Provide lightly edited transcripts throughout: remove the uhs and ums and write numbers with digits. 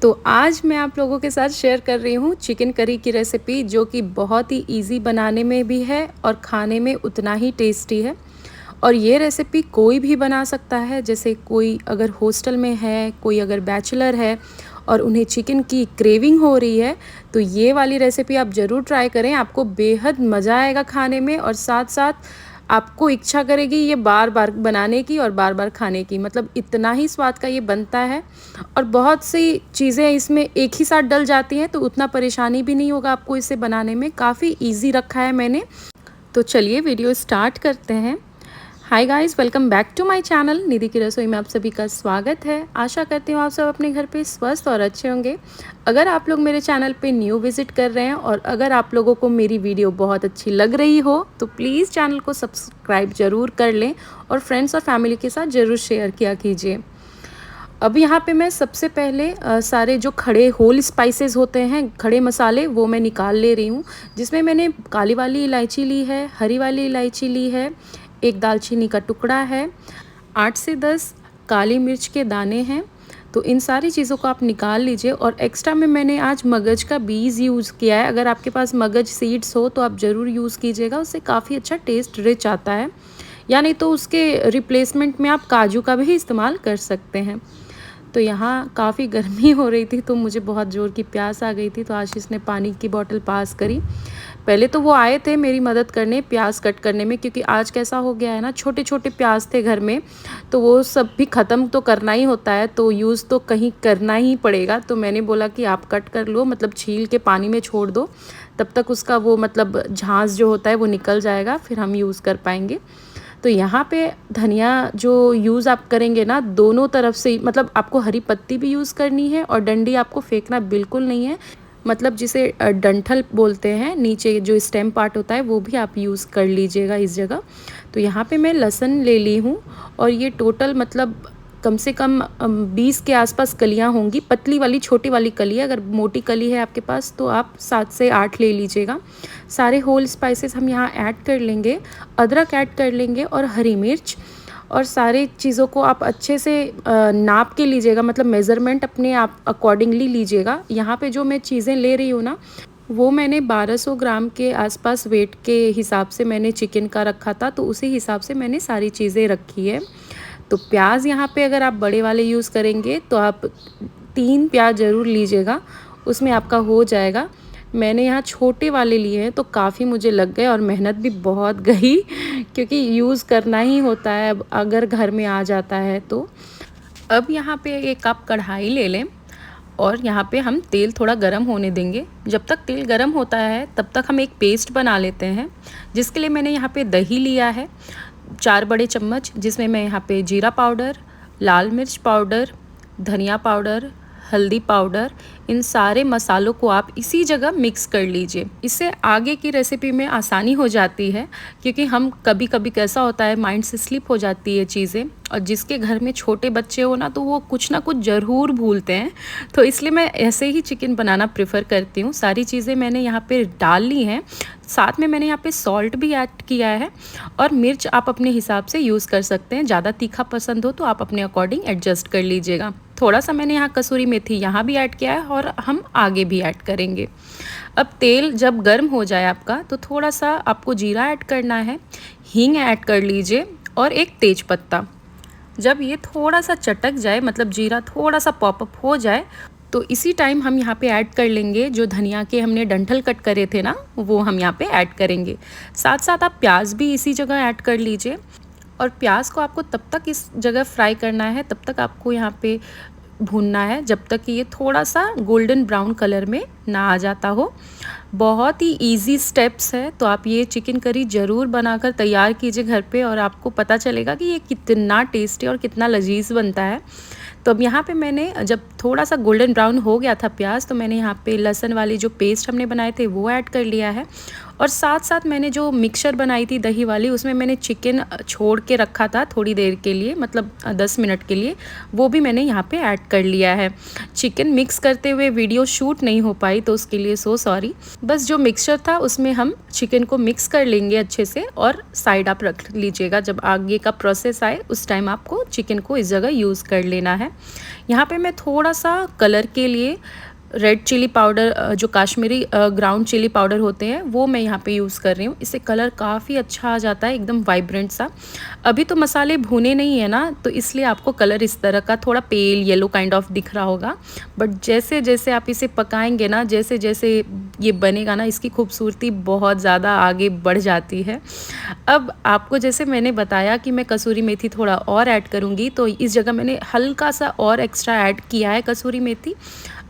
तो आज मैं आप लोगों के साथ शेयर कर रही हूँ चिकन करी की रेसिपी, जो कि बहुत ही इजी बनाने में भी है और खाने में उतना ही टेस्टी है। और ये रेसिपी कोई भी बना सकता है। जैसे कोई अगर हॉस्टल में है, कोई अगर बैचलर है और उन्हें चिकन की क्रेविंग हो रही है, तो ये वाली रेसिपी आप ज़रूर ट्राई करें। आपको बेहद मज़ा आएगा खाने में, और साथ साथ आपको इच्छा करेगी ये बार बार बनाने की और बार बार खाने की। मतलब इतना ही स्वाद का ये बनता है, और बहुत सी चीज़ें इसमें एक ही साथ डल जाती हैं, तो उतना परेशानी भी नहीं होगा आपको इसे बनाने में। काफ़ी इजी रखा है मैंने। तो चलिए वीडियो स्टार्ट करते हैं। Hi guys, welcome back to my channel. Nidhi की रसोई में आप सभी का स्वागत है। आशा करती हूँ आप सब अपने घर पे स्वस्थ और अच्छे होंगे। अगर आप लोग मेरे चैनल पे न्यू विजिट कर रहे हैं और अगर आप लोगों को मेरी वीडियो बहुत अच्छी लग रही हो, तो प्लीज़ चैनल को सब्सक्राइब ज़रूर कर लें और फ्रेंड्स और फैमिली के साथ ज़रूर शेयर किया कीजिए। अब यहाँ पे मैं सबसे पहले सारे जो खड़े होल स्पाइसेस होते हैं, खड़े मसाले, वो मैं निकाल ले रही हूँ। जिसमें मैंने काली वाली इलायची ली है, हरी वाली इलायची ली है, एक दालचीनी का टुकड़ा है, 8 से 10 काली मिर्च के दाने हैं। तो इन सारी चीज़ों को आप निकाल लीजिए। और एक्स्ट्रा में मैंने आज मगज का बीज यूज़ किया है। अगर आपके पास मगज सीड्स हो तो आप ज़रूर यूज़ कीजिएगा, उससे काफ़ी अच्छा टेस्ट रिच आता है। या नहीं तो उसके रिप्लेसमेंट में आप काजू का भी इस्तेमाल कर सकते हैं। तो यहाँ काफ़ी गर्मी हो रही थी, तो मुझे बहुत ज़ोर की प्यास आ गई थी, तो आशीष ने पानी की बोतल पास करी। पहले तो वो आए थे मेरी मदद करने प्याज कट करने में, क्योंकि आज कैसा हो गया है ना, छोटे छोटे प्याज थे घर में, तो वो सब भी ख़त्म तो करना ही होता है, तो यूज़ तो कहीं करना ही पड़ेगा। तो मैंने बोला कि आप कट कर लो, मतलब छील के पानी में छोड़ दो, तब तक उसका वो मतलब झांस जो होता है वो निकल जाएगा, फिर हम यूज़ कर पाएंगे। तो यहाँ पे धनिया जो यूज़ आप करेंगे ना, दोनों तरफ से, मतलब आपको हरी पत्ती भी यूज़ करनी है और डंडी आपको फेंकना बिल्कुल नहीं है। मतलब जिसे डंठल बोलते हैं, नीचे जो स्टेम पार्ट होता है, वो भी आप यूज़ कर लीजिएगा इस जगह। तो यहाँ पे मैं लहसुन ले ली हूँ, और ये टोटल मतलब कम से कम 20 के आसपास कलियाँ होंगी। पतली वाली छोटी वाली कली है, अगर मोटी कली है आपके पास तो आप 7 से 8 ले लीजिएगा। सारे होल स्पाइसेस हम यहाँ ऐड कर लेंगे, अदरक ऐड कर लेंगे और हरी मिर्च। और सारी चीज़ों को आप अच्छे से नाप के लीजिएगा, मतलब मेज़रमेंट अपने आप अकॉर्डिंगली लीजिएगा। यहाँ पे जो मैं चीज़ें ले रही हूँ ना, वो मैंने 1200 ग्राम के आसपास वेट के हिसाब से मैंने चिकन का रखा था, तो उसी हिसाब से मैंने सारी चीज़ें रखी है। तो प्याज यहाँ पे अगर आप बड़े वाले यूज़ करेंगे तो आप 3 प्याज ज़रूर लीजिएगा, उसमें आपका हो जाएगा। मैंने यहाँ छोटे वाले लिए हैं, तो काफ़ी मुझे लग गए और मेहनत भी बहुत गई क्योंकि यूज़ करना ही होता है अब अगर घर में आ जाता है तो। अब यहाँ पे एक आप कढ़ाई ले लें, और यहाँ पे हम तेल थोड़ा गरम होने देंगे। जब तक तेल गरम होता है तब तक हम एक पेस्ट बना लेते हैं, जिसके लिए मैंने यहाँ पे दही लिया है 4 बड़े चम्मच, जिसमें मैं यहाँ पे जीरा पाउडर, लाल मिर्च पाउडर, धनिया पाउडर, हल्दी पाउडर, इन सारे मसालों को आप इसी जगह मिक्स कर लीजिए। इससे आगे की रेसिपी में आसानी हो जाती है, क्योंकि हम कभी कभी कैसा होता है, माइंड से स्लिप हो जाती है चीज़ें, और जिसके घर में छोटे बच्चे हो ना, तो वो कुछ ना कुछ ज़रूर भूलते हैं। तो इसलिए मैं ऐसे ही चिकन बनाना प्रेफर करती हूँ। सारी चीज़ें मैंने यहाँ पे डाल ली हैं, साथ में मैंने यहाँ पे सॉल्ट भी ऐड किया है, और मिर्च आप अपने हिसाब से यूज़ कर सकते हैं। ज़्यादा तीखा पसंद हो तो आप अपने अकॉर्डिंग एडजस्ट कर लीजिएगा। थोड़ा सा मैंने यहाँ कसूरी मेथी यहाँ भी ऐड किया है, और हम आगे भी ऐड करेंगे। अब तेल जब गर्म हो जाए आपका, तो थोड़ा सा आपको जीरा ऐड करना है, हींग ऐड कर लीजिए, और एक तेज पत्ता। जब ये थोड़ा सा चटक जाए, मतलब जीरा थोड़ा सा पॉपअप हो जाए, तो इसी टाइम हम यहाँ पे ऐड कर लेंगे जो धनिया के हमने डंठल कट करे थे ना, वो हम यहाँ पे ऐड करेंगे। साथ साथ आप प्याज भी इसी जगह ऐड कर लीजिए, और प्याज को आपको तब तक इस जगह फ्राई करना है, तब तक आपको यहाँ पे भूनना है जब तक कि ये थोड़ा सा गोल्डन ब्राउन कलर में ना आ जाता हो। बहुत ही इजी स्टेप्स है, तो आप ये चिकन करी ज़रूर बनाकर तैयार कीजिए घर पे, और आपको पता चलेगा कि ये कितना टेस्टी और कितना लजीज बनता है। तो अब यहाँ पे मैंने जब थोड़ा सा गोल्डन ब्राउन हो गया था प्याज, तो मैंने यहाँ पे लहसुन वाली जो पेस्ट हमने बनाए थे वो ऐड कर लिया है, और साथ साथ मैंने जो मिक्सचर बनाई थी दही वाली, उसमें मैंने चिकन छोड़ के रखा था थोड़ी देर के लिए, मतलब 10 मिनट के लिए, वो भी मैंने यहाँ पे ऐड कर लिया है। चिकन मिक्स करते हुए वीडियो शूट नहीं हो पाई तो उसके लिए सो सॉरी। बस जो मिक्सचर था उसमें हम चिकन को मिक्स कर लेंगे अच्छे से और साइड आप रख लीजिएगा। जब आगे का प्रोसेस आए उस टाइम आपको चिकन को इस जगह यूज़ कर लेना है। यहाँ पे मैं थोड़ा सा कलर के लिए रेड चिली पाउडर, जो काश्मीरी ग्राउंड चिली पाउडर होते हैं, वो मैं यहाँ पे यूज़ कर रही हूँ। इससे कलर काफ़ी अच्छा आ जाता है, एकदम वाइब्रेंट सा। अभी तो मसाले भुने नहीं है ना, तो इसलिए आपको कलर इस तरह का थोड़ा पेल येलो काइंड ऑफ दिख रहा होगा। बट जैसे जैसे आप इसे पकाएंगे ना, जैसे जैसे ये बनेगा ना, इसकी खूबसूरती बहुत ज़्यादा आगे बढ़ जाती है। अब आपको जैसे मैंने बताया कि मैं कसूरी मेथी थोड़ा और ऐड करूँगी, तो इस जगह मैंने हल्का सा और एक्स्ट्रा ऐड किया है कसूरी मेथी।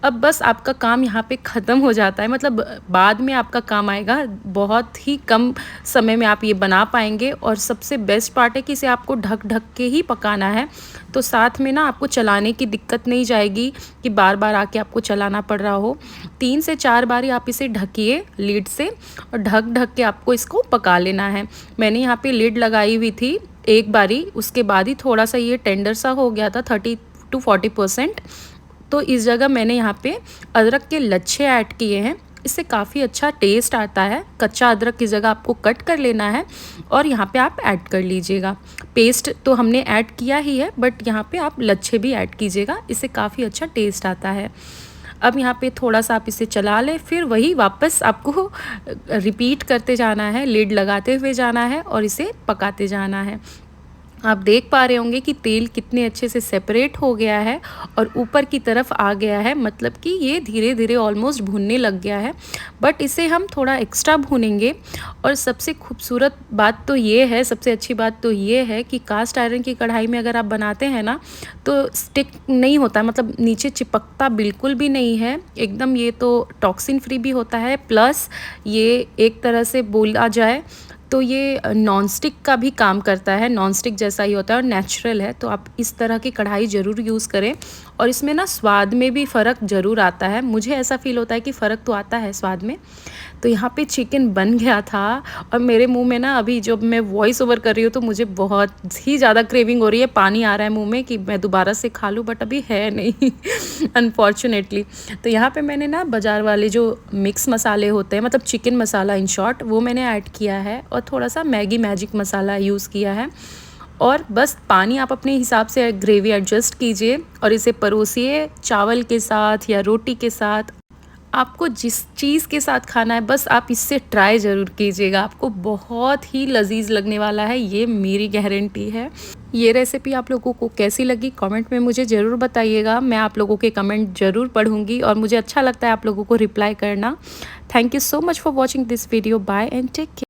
अब बस आपका काम यहाँ पे ख़त्म हो जाता है, मतलब बाद में आपका काम आएगा। बहुत ही कम समय में आप ये बना पाएंगे। और सबसे बेस्ट पार्ट है कि इसे आपको ढक ढक के ही पकाना है, तो साथ में ना आपको चलाने की दिक्कत नहीं जाएगी कि बार बार आके आपको चलाना पड़ रहा हो। 3 से 4 बारी आप इसे ढकिए लीड से और ढक ढक के आपको इसको पका लेना है। मैंने यहाँ पे लीड लगाई हुई थी एक बारी, उसके बाद ही थोड़ा सा ये टेंडर सा हो गया था 30 to 40%। तो इस जगह मैंने यहाँ पे अदरक के लच्छे ऐड किए हैं, इससे काफ़ी अच्छा टेस्ट आता है। कच्चा अदरक की जगह आपको कट कर लेना है और यहाँ पे आप ऐड कर लीजिएगा। पेस्ट तो हमने ऐड किया ही है, बट यहाँ पे आप लच्छे भी ऐड कीजिएगा, इससे काफ़ी अच्छा टेस्ट आता है। अब यहाँ पे थोड़ा सा आप इसे चला लें, फिर वही वापस आपको रिपीट करते जाना है, लिड लगाते हुए जाना है और इसे पकाते जाना है। आप देख पा रहे होंगे कि तेल कितने अच्छे से सेपरेट हो गया है और ऊपर की तरफ आ गया है, मतलब कि ये धीरे धीरे ऑलमोस्ट भुनने लग गया है। बट इसे हम थोड़ा एक्स्ट्रा भूनेंगे। और सबसे खूबसूरत बात तो ये है, सबसे अच्छी बात तो ये है कि कास्ट आयरन की कढ़ाई में अगर आप बनाते हैं ना, तो स्टिक नहीं होता, मतलब नीचे चिपकता बिल्कुल भी नहीं है एकदम। ये तो टॉक्सिन फ्री भी होता है, प्लस ये एक तरह से बोला जाए तो ये नॉन स्टिक का भी काम करता है, नॉन स्टिक जैसा ही होता है और नेचुरल है। तो आप इस तरह की कढ़ाई ज़रूर यूज़ करें। और इसमें ना स्वाद में भी फ़र्क ज़रूर आता है, मुझे ऐसा फ़ील होता है कि फ़र्क तो आता है स्वाद में। तो यहाँ पे चिकन बन गया था और मेरे मुंह में ना, अभी जब मैं वॉइस ओवर कर रही हूँ तो मुझे बहुत ही ज़्यादा क्रेविंग हो रही है, पानी आ रहा है मुंह में कि मैं दोबारा से खा लूँ, बट अभी है नहीं अनफॉर्चुनेटली। तो यहाँ पे मैंने ना बाज़ार वाले जो मिक्स मसाले होते हैं, मतलब चिकन मसाला इन शॉर्ट, वो मैंने ऐड किया है और थोड़ा सा मैगी मैजिक मसाला यूज़ किया है। और बस पानी आप अपने हिसाब से ग्रेवी एडजस्ट कीजिए और इसे परोसिए चावल के साथ या रोटी के साथ। आपको जिस चीज़ के साथ खाना है, बस आप इससे ट्राई ज़रूर कीजिएगा, आपको बहुत ही लजीज लगने वाला है, ये मेरी गारंटी है। ये रेसिपी आप लोगों को कैसी लगी कमेंट में मुझे ज़रूर बताइएगा। मैं आप लोगों के कमेंट ज़रूर पढ़ूंगी और मुझे अच्छा लगता है आप लोगों को रिप्लाई करना। Thank you so much for watching this video. Bye and take care.